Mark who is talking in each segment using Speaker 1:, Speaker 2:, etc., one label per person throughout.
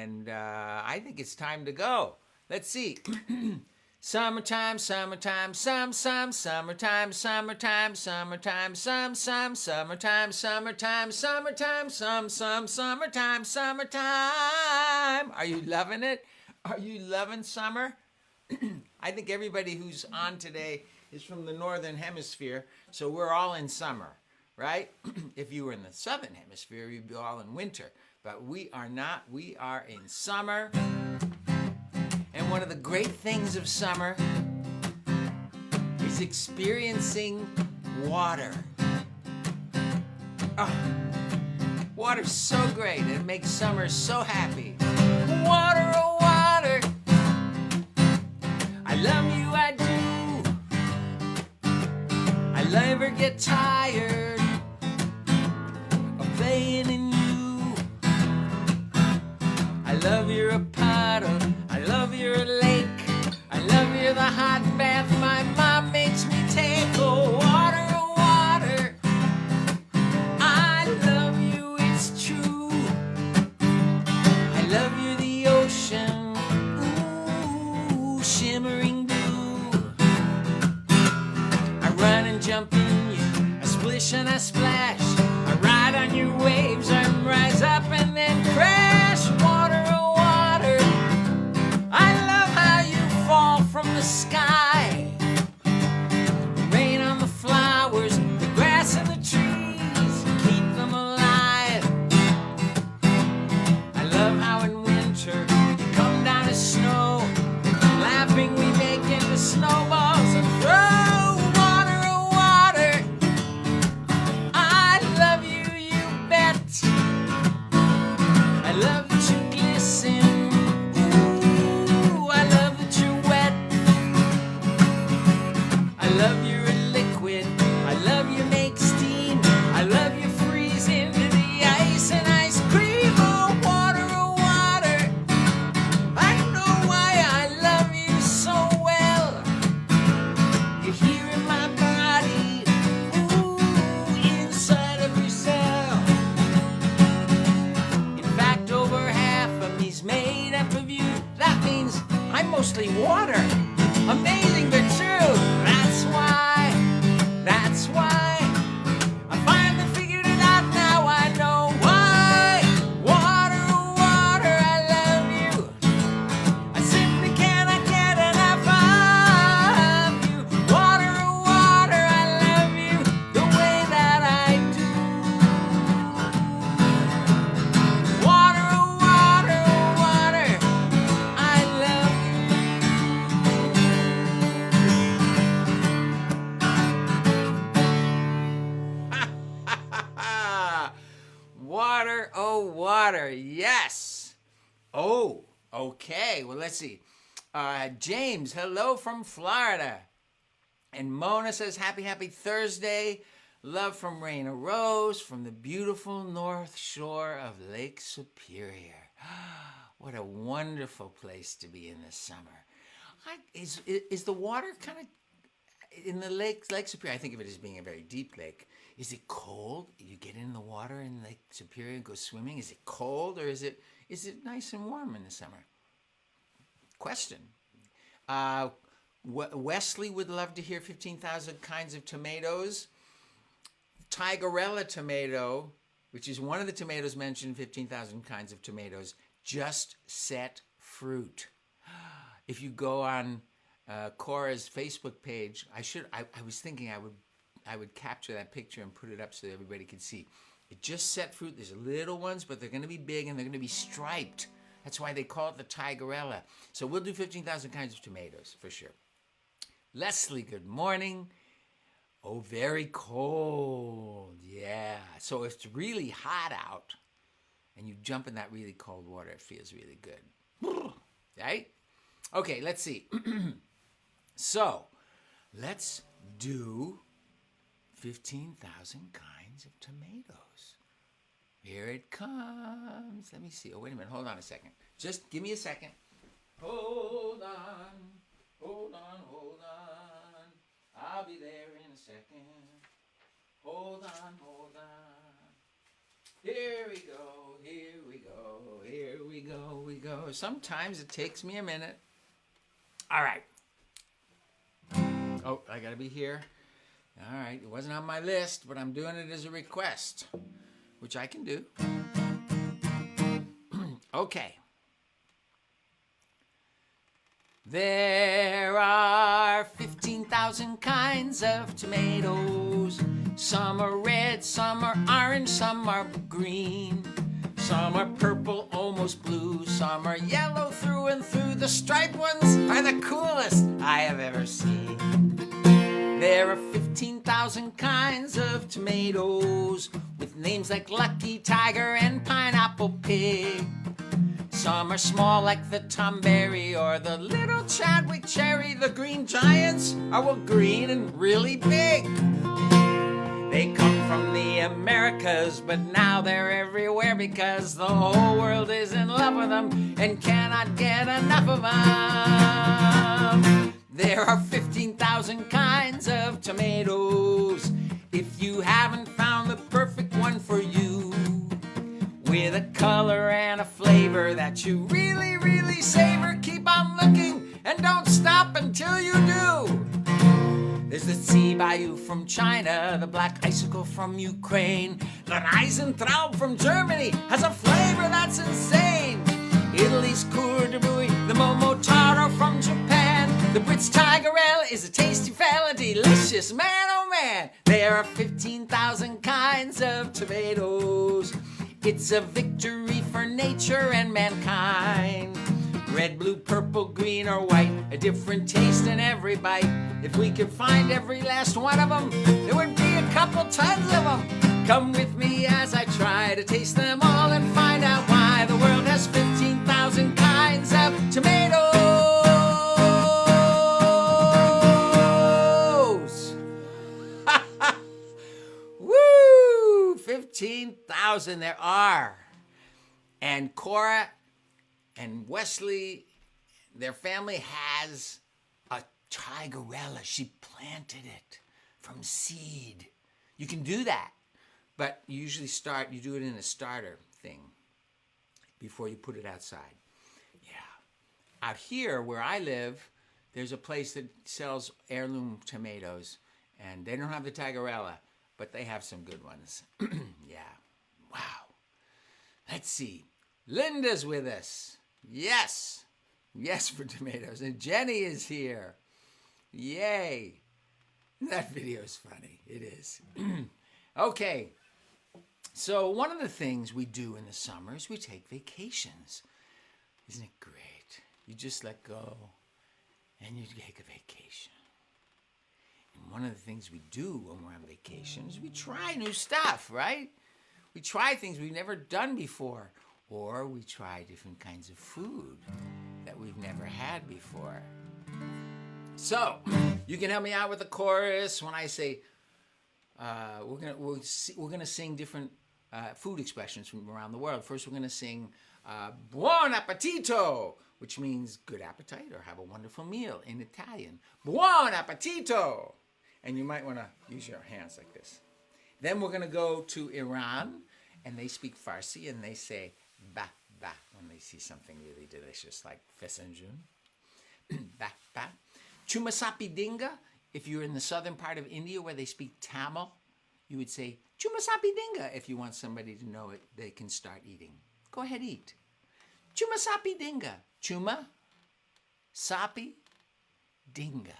Speaker 1: and I think it's time to go. Let's see. Summertime, summertime, summertime, summertime, summertime, summertime, summertime, summertime, summertime, summertime. Are you loving it? Are you loving summer? I think everybody who's on today is from the northern hemisphere, so we're all in summer, right? If you were in the southern hemisphere, you'd be all in winter. But we are not. We are in summer. And one of the great things of summer is experiencing water. Oh, water's so great. It makes summer so happy. Water, oh water, I love you, I do. I never get tired of playing in you. I love you're a puddle, I love you're a lake, I love you're the hot bath my mom makes me take. Oh water, I love you, it's true. I love you, the ocean, ooh, shimmering blue. I run and jump in you, I splish and I splash, I ride on your waves, I rise up and then crash. Water, oh water, I love how you fall from the sky. Rain on the flowers, the grass and the trees, keep them alive. I love how in winter you come down as snow, laughing we make into snowballs and throw. Water, oh water, I love you, you bet. I love that you glisten, ooh, I love that you're wet. I love you're a liquid, I love you make steam, I love you freeze into the ice and ice cream. Oh water, I know why I love you so well. You're here in my body, ooh, inside of your cell. In fact, over half of me's made up of you. That means I'm mostly water. Amazing but true. That's why I finally figured it out. Now I know why. Water, oh water, I love you. I simply cannot get enough of you. Water, oh water, I love you the way that I do. Water, oh water, I love you. Water, oh water, yes. Oh, okay. Well, let's see. James, hello from Florida. And Mona says, happy Thursday. Love from Raina Rose from the beautiful North Shore of Lake Superior. What a wonderful place to be in the summer. Is the water kind of in the Lake Superior? I think of it as being a very deep lake. Is it cold? You get in the water in Lake Superior and go swimming. Is it cold or is it nice and warm in the summer? Question. Wesley would love to hear 15,000 kinds of tomatoes. Tigerella tomato, which is one of the tomatoes mentioned, 15,000 kinds of tomatoes, just set fruit. If you go on Cora's Facebook page, I was thinking I would capture that picture and put it up so that everybody could see. It just set fruit. There's little ones, but they're going to be big and they're going to be striped. That's why they call it the Tigerella. So we'll do 15,000 kinds of tomatoes for sure. Leslie, good morning. Oh, very cold. Yeah. So if it's really hot out and you jump in that really cold water, it feels really good. Right? Okay, let's see. So let's do 15,000 kinds of tomatoes. Here it comes. Let me see. Oh, wait a minute. Hold on a second. Just give me a second. Hold on. I'll be there in a second. Hold on. Here we go. go. Sometimes it takes me a minute. All right. Oh, I got to be here. All right. It wasn't on my list, but I'm doing it as a request, which I can do. Okay. There are 15,000 kinds of tomatoes. Some are red, some are orange, some are green. Some are purple, almost blue. Some are yellow through and through. The striped ones are the coolest I have ever seen. There are 15,000 kinds of tomatoes with names like Lucky Tiger and Pineapple Pig. Some are small like the Tomberry or the little Chadwick Cherry. The green giants are, well, green and really big. They come from the Americas, but now they're everywhere because the whole world is in love with them and cannot get enough of them. There are 15,000 kinds of tomatoes. If you haven't found the perfect one for you, with a color and a flavor that you really, really savor, keep on looking and don't stop until you do. There's the sea bayou from China, the black icicle from Ukraine. The Reisentraub from Germany has a flavor that's insane. Italy's Coeur de Bouille, the Momotaro from Japan. The Brits Tigerelle is a tasty fella, delicious, man oh man. There are 15,000 kinds of tomatoes. It's a victory for nature and mankind. Red, blue, purple, green, or white, a different taste in every bite. If we could find every last one of them, there would be a couple tons of them. Come with me as I try to taste them all and find out why the world has 15,000 kinds of tomatoes. Woo! 15,000 there are. And Cora and Wesley, their family has a tigerella. She planted it from seed. You can do that, but you usually you do it in a starter thing before you put it outside. Yeah. Out here where I live, there's a place that sells heirloom tomatoes, and they don't have the tigerella, but they have some good ones. Yeah. Wow. Let's see. Linda's with us. Yes. Yes for tomatoes. And Jenny is here. Yay. That video is funny. It is. Okay. So one of the things we do in the summer is we take vacations. Isn't it great? You just let go and you take a vacation. And one of the things we do when we're on vacation is we try new stuff, right? We try things we've never done before. Or we try different kinds of food that we've never had before. So, you can help me out with the chorus when I say, we're gonna sing different food expressions from around the world. First, we're gonna sing Buono Appetito, which means good appetite or have a wonderful meal in Italian. Buono Appetito! And you might wanna use your hands like this. Then we're gonna go to Iran, and they speak Farsi, and they say, ba, ba, when they see something really delicious like fesanjun. Ba, ba. Chumasapi dinga, if you're in the southern part of India where they speak Tamil, you would say, Chumasapi dinga, if you want somebody to know it, they can start eating. Go ahead, eat. Chumasapi dinga. Chuma, sapi, dinga.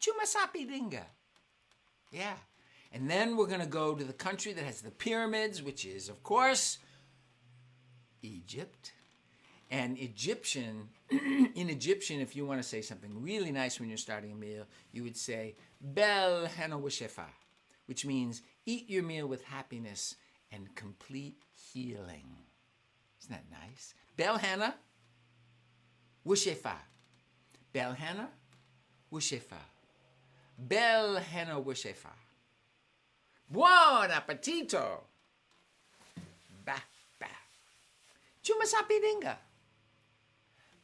Speaker 1: Chumasapi dinga. Yeah. And then we're going to go to the country that has the pyramids, which is, of course, Egypt. And Egyptian, in Egyptian, if you want to say something really nice when you're starting a meal, you would say, Bel hena wishefa, which means eat your meal with happiness and complete healing. Isn't that nice? Bel hena wishefa. Bel hena wishefa. Bel hena wishefa. Buon appetito! Ba, ba. Chumasapi dinga.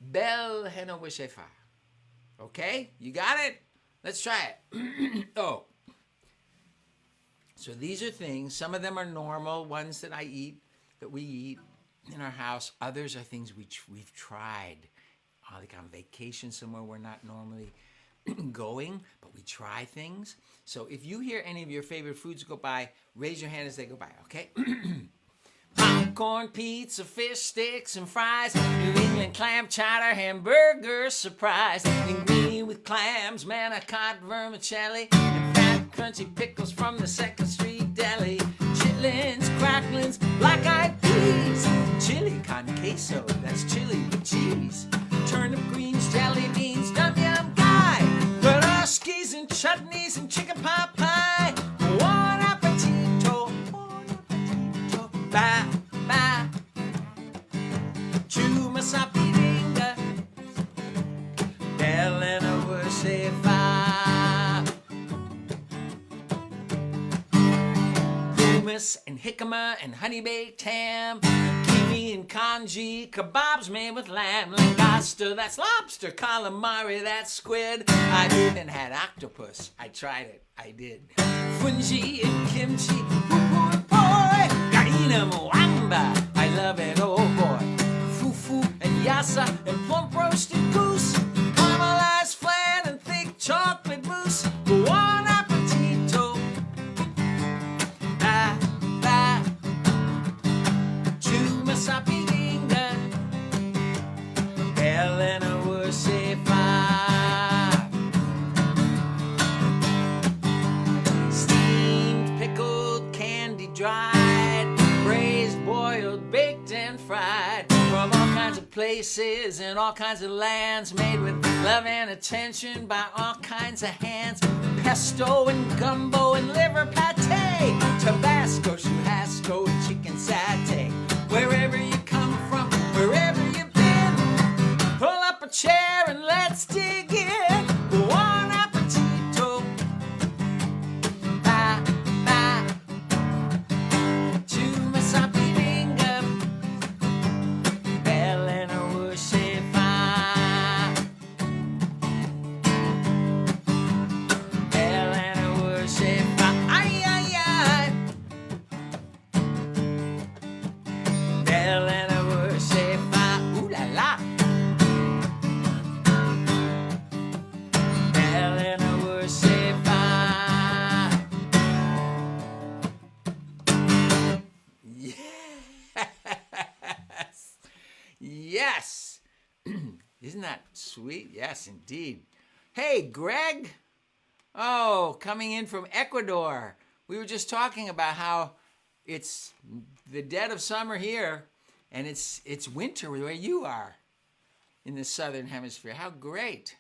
Speaker 1: Bel hena wishefa. Okay? You got it? Let's try it. Oh. So these are things. Some of them are normal ones that I eat, that we eat. in our house. Others are things we've tried, like on vacation somewhere we're not normally going, but we try things. So if you hear any of your favorite foods go by, raise your hand as they go by, okay? Popcorn, pizza, fish sticks, and fries. New England clam chowder, hamburger, surprise. Linguine with clams, manicotti, vermicelli, and fat, crunchy pickles from the 2nd Street Deli. Chitlins, cracklins, black-eyed peas. Chili con queso, that's chili with cheese. Turnip greens, jelly beans, yum-yum guy. Peruskis and chutneys and chicken pot pie. Buono appetito, buono appetito. Ba, ba. Chuma sapiringa. Elena Worsefa. Hummus and jicama and honey-baked ham. Kiwi and congee, kebabs made with lamb. Langosta, that's lobster. Calamari, that's squid. I've even had octopus. I tried it. I did. Fungi and kimchi, poo boy. Garina moamba, I love it, oh boy. Fufu and yassa and plump roasted goose. Caramelized flan and thick chocolate mousse. Buon appetito. Ba, ba. Chuma sapiringa. Elena Worsefa. Steamed, pickled, candy dried, braised, boiled, baked, and fried. From all kinds of places and all kinds of lands, made with love and attention by all kinds of hands. Pesto and gumbo and liver pate, Tabasco, churrasco, and chicken satay. Wherever you come from, wherever you've been, pull up a chair and let's dig in. Buon appetito. Ba, ba. Chuma sapiringa. Elena Worsefa. Elena Worsefa. Ay, ay, ay. Elena Worsefa. Ooh la la. Elena Worsefa. Yes. Yes. Isn't that sweet? Yes, indeed. Hey, Greg. Oh, coming in from Ecuador. We were just talking about how it's the dead of summer here, and it's winter where you are in the southern hemisphere. How great.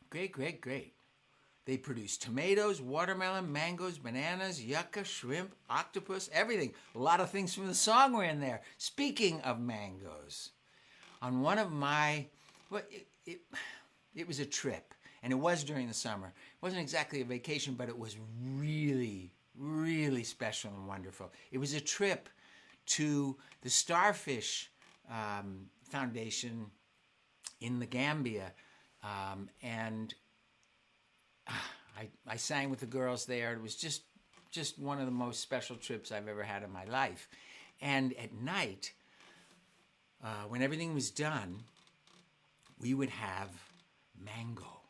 Speaker 1: Great, great, great. They produce tomatoes, watermelon, mangoes, bananas, yucca, shrimp, octopus, everything. A lot of things from the song were in there. Speaking of mangoes, on one of my, well, it was a trip, and it was during the summer. It wasn't exactly a vacation, but it was really, really special and wonderful. It was a trip to the Starfish Foundation in the Gambia, and I sang with the girls there. It was just one of the most special trips I've ever had in my life. And at night, when everything was done, we would have mango.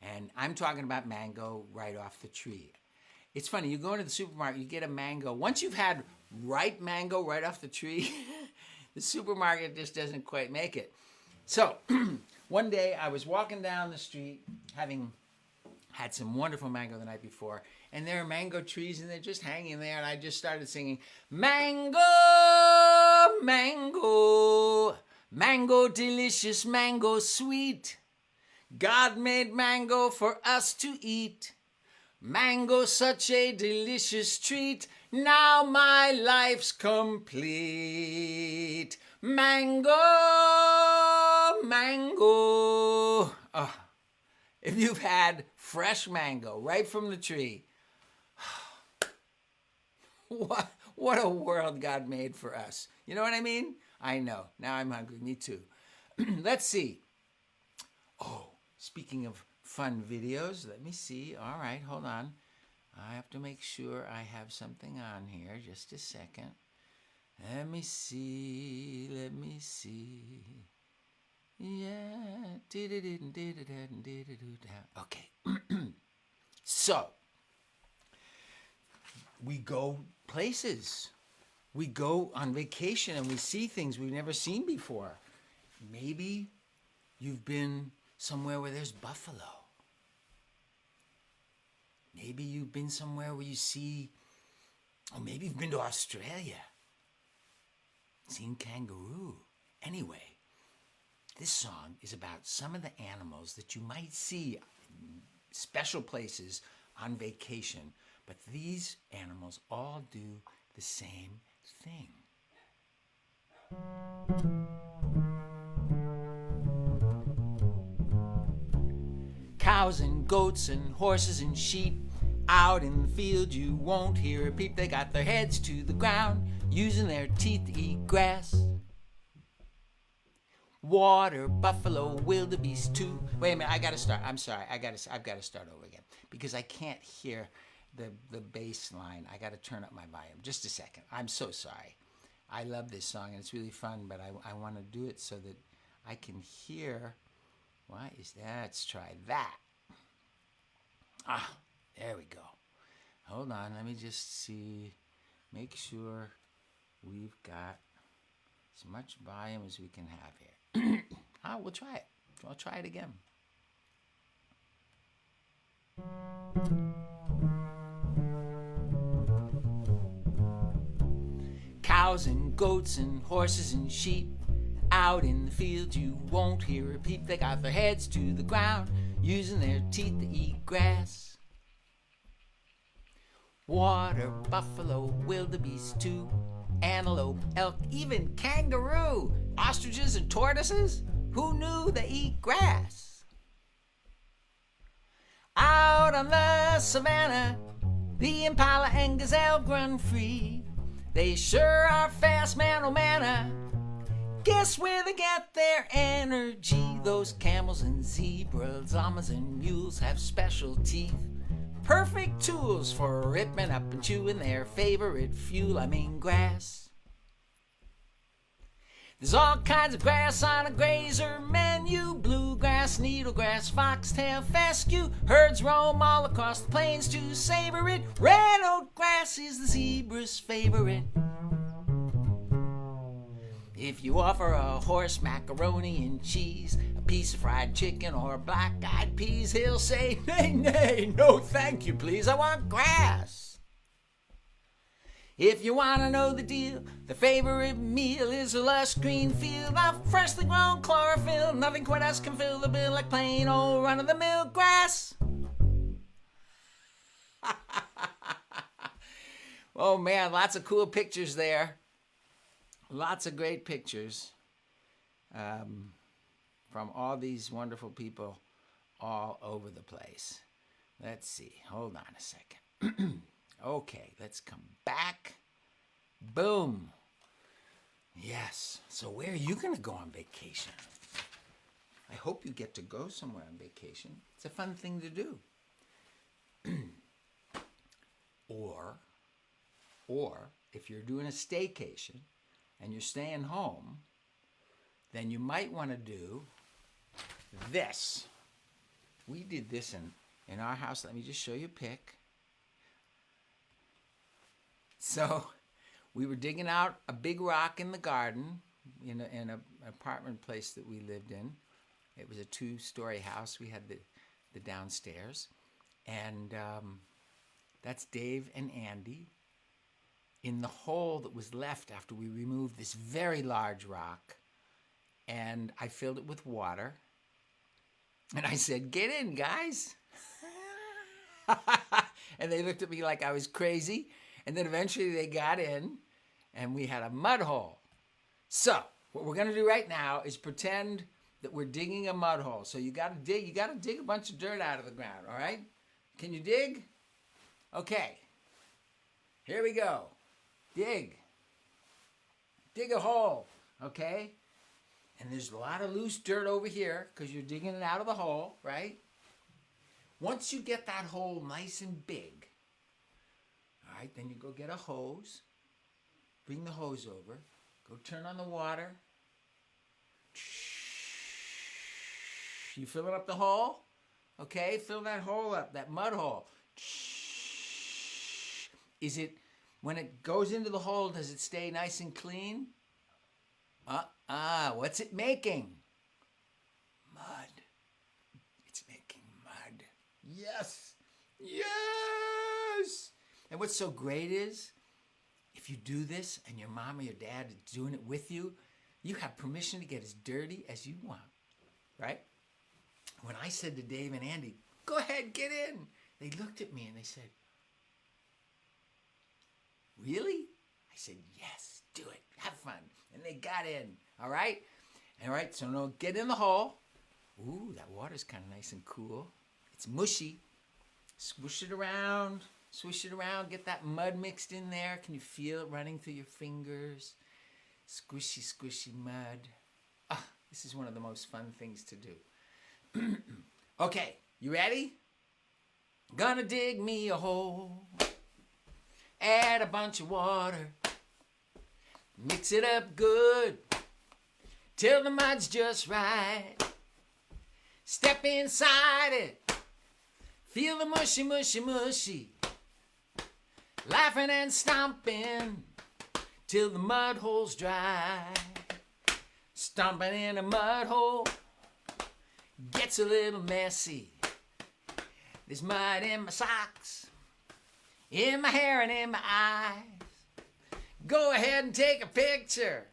Speaker 1: And I'm talking about mango right off the tree. It's funny, you go into the supermarket, you get a mango. Once you've had ripe mango right off the tree, the supermarket just doesn't quite make it. So one day I was walking down the street, having had some wonderful mango the night before, and there are mango trees and they're just hanging there, and I just started singing, mango, mango, mango delicious, mango sweet. God made mango for us to eat. Mango such a delicious treat. Now my life's complete. Mango, mango. Oh, if you've had fresh mango right from the tree, what a world God made for us. You know what I mean? I know. Now I'm hungry. Me too. Let's see. Oh, speaking of fun videos, let me see. All right, hold on. I have to make sure I have something on here. Just a second. Let me see. Yeah. Okay. So, we go places. We go on vacation and we see things we've never seen before. Maybe you've been somewhere where there's buffalo. Maybe you've been somewhere where you see, or maybe you've been to Australia, seen kangaroo. Anyway, this song is about some of the animals that you might see in special places on vacation, but these animals all do the same thing. Cows and goats and horses and sheep, out in the field you won't hear a peep. They got their heads to the ground, using their teeth to eat grass. Water, buffalo, wildebeest too. Wait a minute, I gotta start. I'm sorry, I've gotta start over again because I can't hear the bass line. I gotta turn up my volume. Just a second. I'm so sorry. I love this song and it's really fun, but I want to do it so that I can hear. Why is that? Let's try that. There we go. Hold on, let me just see. Make sure we've got as much volume as we can have here. We'll try it. I'll try it again. Cows and goats and horses and sheep, out in the field you won't hear a peep. They got their heads to the ground, using their teeth to eat grass. Water, buffalo, wildebeest too, antelope, elk, even kangaroo, ostriches and tortoises. Who knew they eat grass? Out on the savannah, the impala and gazelle run free. They sure are fast, man, oh manna. Guess where they get their energy? Those camels and zebras, llamas and mules have special teeth. Perfect tools for ripping up and chewing their favorite fuel, grass. There's all kinds of grass on a grazer menu. Bluegrass, needlegrass, foxtail, fescue. Herds roam all across the plains to savor it. Red oat grass is the zebra's favorite. If you offer a horse macaroni and cheese, a piece of fried chicken or black-eyed peas, he'll say, nay, nay, no thank you, please, I want grass. If you want to know the deal, the favorite meal is a lush green field of freshly grown chlorophyll. Nothing quite else can fill the bill like plain old run-of-the-mill grass. Oh man, lots of cool pictures there. Lots of great pictures from all these wonderful people all over the place. Let's see. Hold on a second. Okay, let's come back. Boom. Yes. So where are you going to go on vacation? I hope you get to go somewhere on vacation. It's a fun thing to do. Or if you're doing a staycation and you're staying home, then you might want to do this. We did this in our house. Let me just show you a pic. So we were digging out a big rock in the garden in an apartment place that we lived in. It was a 2-story house. We had the downstairs. And that's Dave and Andy in the hole that was left after we removed this very large rock. And I filled it with water. And I said, get in, guys. And they looked at me like I was crazy. And then eventually they got in, and we had a mud hole. So what we're going to do right now is pretend that we're digging a mud hole. So you got to dig a bunch of dirt out of the ground, all right? Can you dig? Okay. Here we go. Dig. Dig a hole, okay? And there's a lot of loose dirt over here because you're digging it out of the hole, right? Once you get that hole nice and big, all right, then you go get a hose bring the hose over, go turn on the water. You filling up the hole? Okay, fill that hole up, that mud hole. Is it, when it goes into the hole, does it stay nice and clean? What's it making? Mud. It's making mud. Yes. Yes. And what's so great is, if you do this and your mom or your dad is doing it with you, you have permission to get as dirty as you want, right? When I said to Dave and Andy, go ahead, get in, they looked at me and they said, really? I said, yes, do it, have fun. And they got in, all right? All right, so now get in the hole. Ooh, that water's kind of nice and cool. It's mushy. Swish it around, get that mud mixed in there. Can you feel it running through your fingers? Squishy, squishy mud. This is one of the most fun things to do. Okay, you ready? Gonna dig me a hole, add a bunch of water, mix it up good till the mud's just right. Step inside it, feel the mushy, mushy, mushy, laughing and stomping till the mud hole's dry. Stomping in a mud hole gets a little messy. There's mud in my socks, in my hair and in my eyes. Go ahead and take a picture.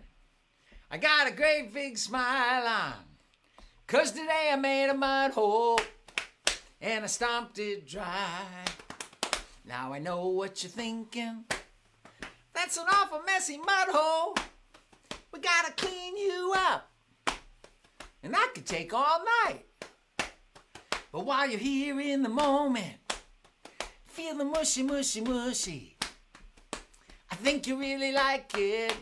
Speaker 1: I got a great big smile on, 'cause today I made a mud hole and I stomped it dry. Now I know what you're thinking. That's an awful messy mud hole. We gotta clean you up. And that could take all night. But while you're here in the moment, feel the mushy, mushy, mushy. I think you really like it,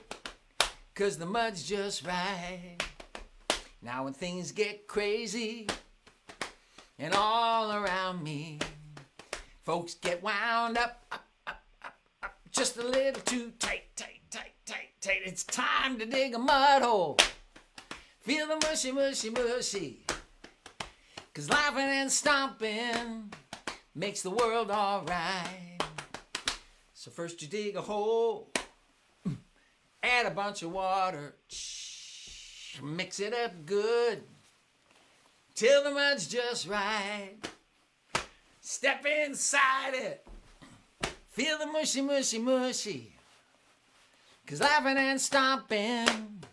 Speaker 1: 'cause the mud's just right. Now when things get crazy and all around me, folks get wound up, just a little too tight. It's time to dig a mud hole. Feel the mushy, mushy, mushy. 'Cause laughing and stomping makes the world all right. So first you dig a hole, add a bunch of water, mix it up good till the mud's just right. Step inside it, feel the mushy, mushy, mushy. 'Cause laughing and stomping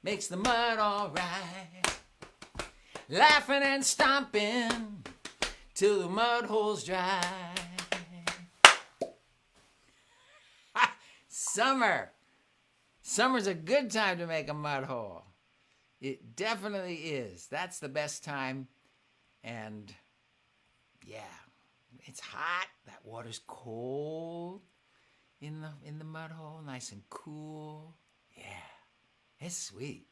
Speaker 1: makes the mud all right. Laughing and stomping till the mud hole's dry. Summer. Summer's a good time to make a mud hole. It definitely is. That's the best time. And yeah, it's hot. That water's cold in the mud hole, nice and cool. Yeah, it's sweet.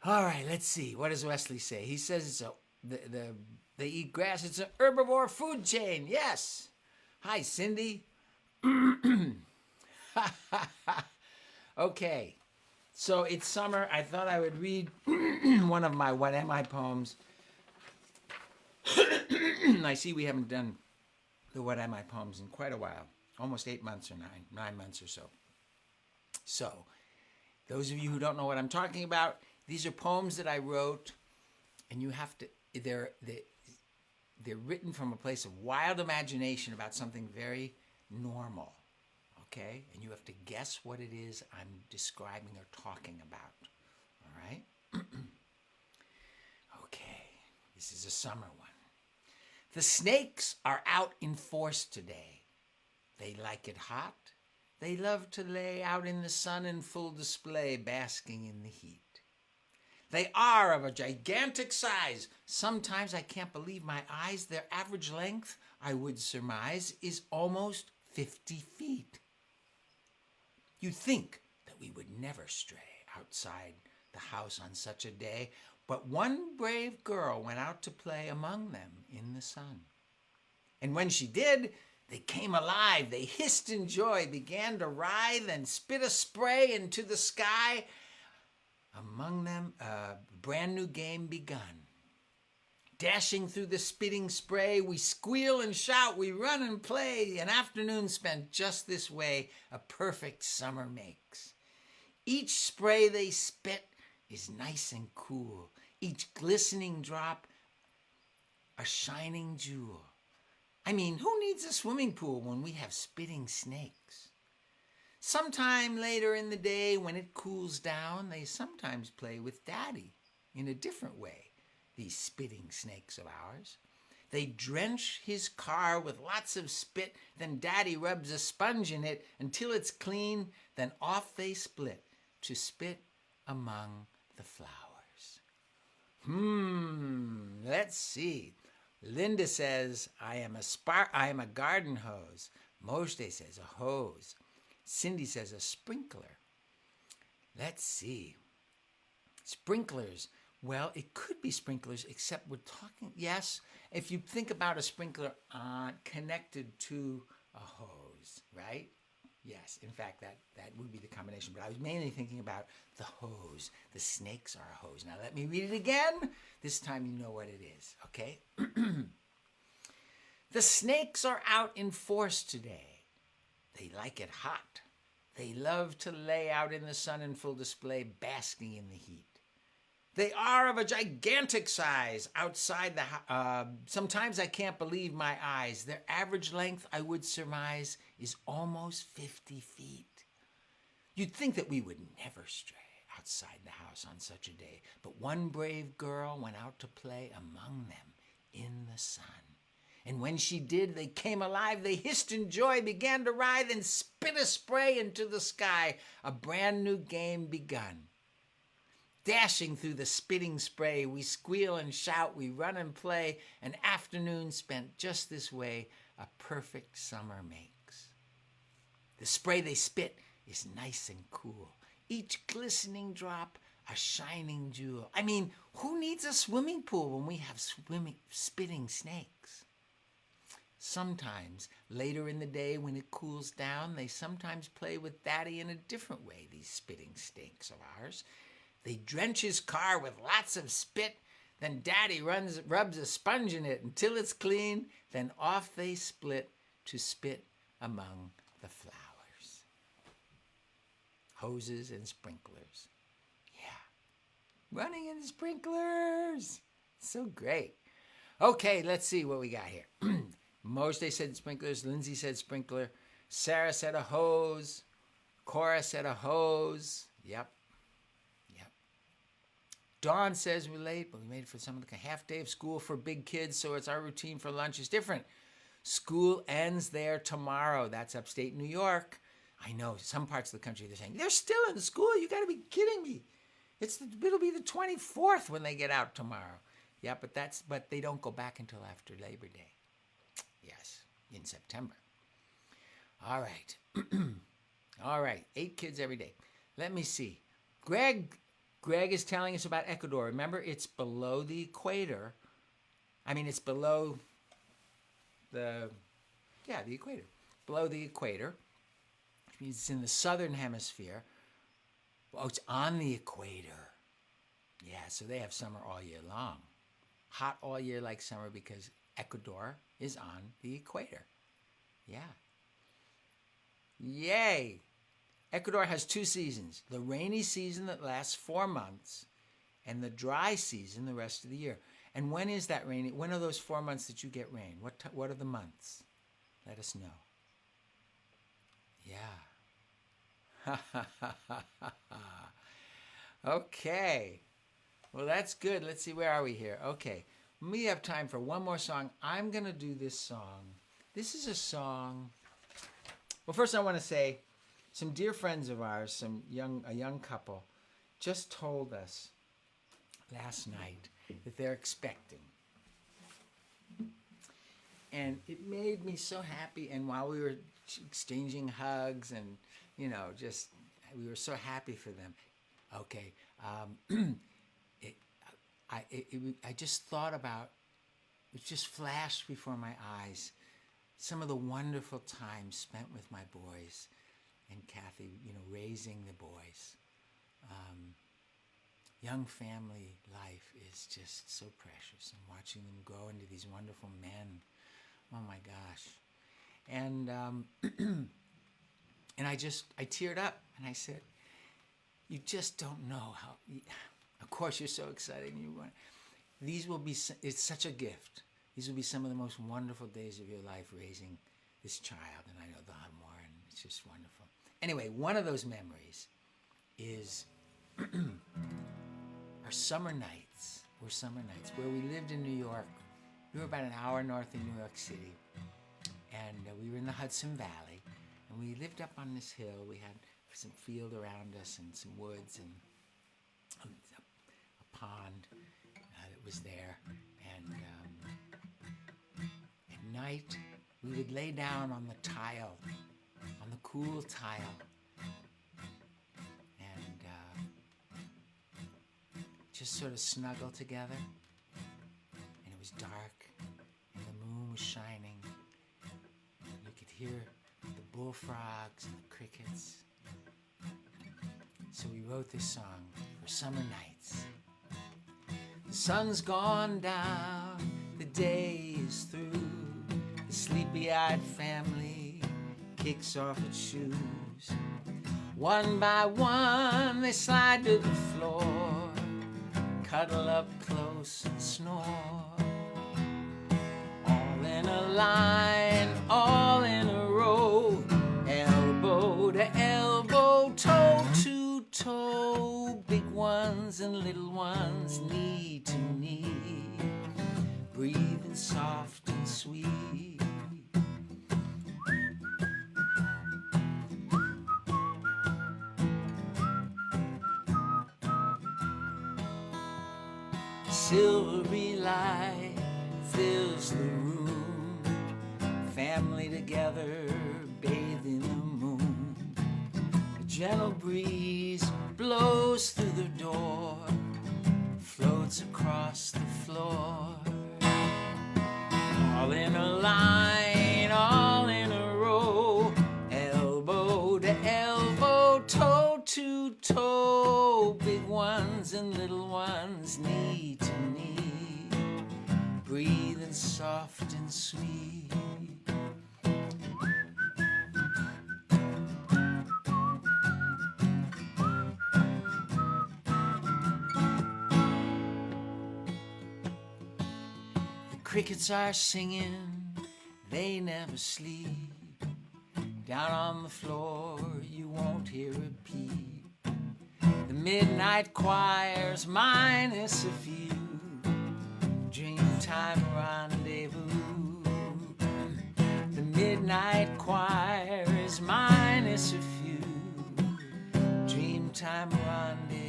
Speaker 1: All right, let's see. What does Wesley say? He says it's they eat grass. It's an herbivore food chain. Yes. Hi, Cindy. Okay, so it's summer. I thought I would read one of my What Am I poems. I see we haven't done the What Am I poems in quite a while. Almost 8 months or 9 months or so. So, those of you who don't know what I'm talking about, these are poems that I wrote, and you have to, they're written from a place of wild imagination about something very normal, okay? And you have to guess what it is I'm describing or talking about, all right? Okay, this is a summer one. The snakes are out in force today. They like it hot. They love to lay out in the sun in full display, basking in the heat. They are of a gigantic size. Sometimes I can't believe my eyes. Their average length, I would surmise, is almost 50 feet. You'd think that we would never stray outside the house on such a day, but one brave girl went out to play among them in the sun. And when she did, They came alive, they hissed in joy, began to writhe and spit a spray into the sky. Among them, a brand new game begun. Dashing through the spitting spray, we squeal and shout, we run and play. An afternoon spent just this way, a perfect summer makes. Each spray they spit is nice and cool, each glistening drop a shining jewel. I mean, who needs a swimming pool when we have spitting snakes? Sometime later in the day, when it cools down, they sometimes play with Daddy in a different way, these spitting snakes of ours. They drench his car with lots of spit, then Daddy rubs a sponge in it until it's clean, then off they split to spit among the flowers. Let's see. Linda says, I am a garden hose. Moshe says a hose. Cindy says a sprinkler. Let's see. Sprinklers. Well, it could be sprinklers, except we're talking, yes, if you think about a sprinkler connected to a hose, right? Yes, in fact, that would be the combination. But I was mainly thinking about the hose. The snakes are a hose. Now let me read it again. This time you know what it is, okay? The snakes are out in force today. They like it hot. They love to lay out in the sun in full display, basking in the heat. They are of a gigantic size outside the house. Sometimes I can't believe my eyes. Their average length, I would surmise, is almost 50 feet. You'd think that we would never stray outside the house on such a day, but one brave girl went out to play among them in the sun. And when she did, they came alive, they hissed in joy, began to writhe, and spit a spray into the sky. A brand new game begun. Dashing through the spitting spray, we squeal and shout, we run and play. An afternoon spent just this way, a perfect summer makes. The spray they spit is nice and cool. Each glistening drop, a shining jewel. I mean, who needs a swimming pool when we have spitting snakes? Sometimes, later in the day when it cools down, they sometimes play with Daddy in a different way, these spitting snakes of ours. They drench his car with lots of spit, then Daddy rubs a sponge in it until it's clean, then off they split to spit among the flowers. Hoses and sprinklers. Yeah. Running in sprinklers. So great. Okay, let's see what we got here. Moshe said sprinklers. Lindsay said sprinkler. Sarah said a hose. Cora said a hose. Yep. Dawn says we're late, but we made it for some of the half day of school for big kids, so it's our routine for lunch is different. School ends there tomorrow. That's upstate New York. I know some parts of the country they're saying, they're still in school. You got to be kidding me. It'll be the 24th when they get out tomorrow. Yeah, but they don't go back until after Labor Day. Yes, in September. All right. All right, 8 kids every day. Let me see. Greg is telling us about Ecuador. Remember, it's below the equator. I mean, it's below the equator. Below the equator, which means it's in the southern hemisphere. Oh, it's on the equator. Yeah, so they have summer all year long. Hot all year like summer because Ecuador is on the equator. Yeah. Yay! Ecuador has 2 seasons, the rainy season that lasts 4 months and the dry season the rest of the year. And when is that rainy? When are those 4 months that you get rain? What are the months? Let us know. Yeah. Okay. Well, that's good. Let's see, where are we here? Okay. We have time for one more song. I'm going to do this song. This is a song. Well, first I want to say, some dear friends of ours, a young couple, just told us last night that they're expecting. And it made me so happy. And while we were exchanging hugs and, we were so happy for them. Okay. I just thought about, it just flashed before my eyes, some of the wonderful time spent with my boys and Kathy, raising the boys. Young family life is just so precious, and watching them grow into these wonderful men. Oh my gosh. And and I teared up, and I said, you just don't know how, of course you're so excited, and it's such a gift. These will be some of the most wonderful days of your life raising this child, and I know they'll have more, and it's just wonderful. Anyway, one of those memories is our summer nights, where we lived in New York. We were about an hour north of New York City, and we were in the Hudson Valley, and we lived up on this hill. We had some field around us and some woods and a pond that was there. And at night, we would lay down on the tile, on the cool tile, and just sort of snuggle together. And it was dark, and the moon was shining. And you could hear the bullfrogs and the crickets. So we wrote this song for summer nights. The sun's gone down, the day is through. The sleepy-eyed family kicks off its shoes. One by one they slide to the floor, cuddle up close and snore. All in a line, all in a row, elbow to elbow, toe to toe, big ones and little ones, knee to knee, breathing soft and sweet. Silvery light fills the room, family together, bathed in the moon. A gentle breeze blows through the door, floats across the floor. All in a line, all in a row, elbow to elbow, toe to toe, big ones and little ones, knee to knee, breathing soft and sweet. Crickets are singing, they never sleep. Down on the floor, you won't hear a peep. The midnight choirs, minus a few, Dreamtime Rendezvous. The midnight choirs, minus a few, Dreamtime Rendezvous.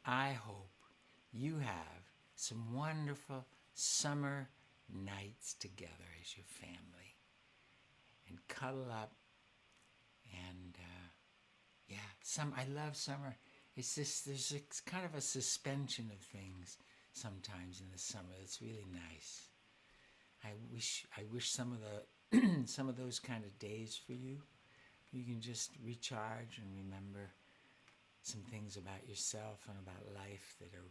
Speaker 1: I hope you have some wonderful summer nights together as your family, and cuddle up, and I love summer. It's just, there's kind of a suspension of things sometimes in the summer. It's really nice. I wish some of the some of those kind of days for you. You can just recharge and remember some things about yourself and about life that are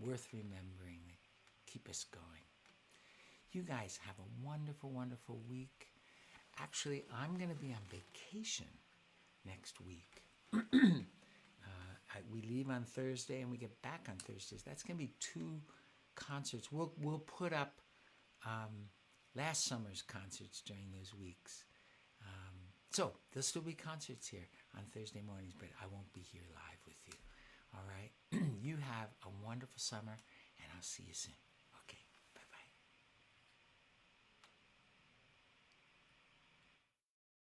Speaker 1: worth remembering, that keep us going. You guys have a wonderful, wonderful week. Actually, I'm going to be on vacation next week. We leave on Thursday and we get back on Thursdays. That's going to be 2 concerts. We'll put up last summer's concerts during those weeks. So there'll still be concerts here on Thursday mornings, but I won't be here live with you. All right? You have a wonderful summer, and I'll see you soon.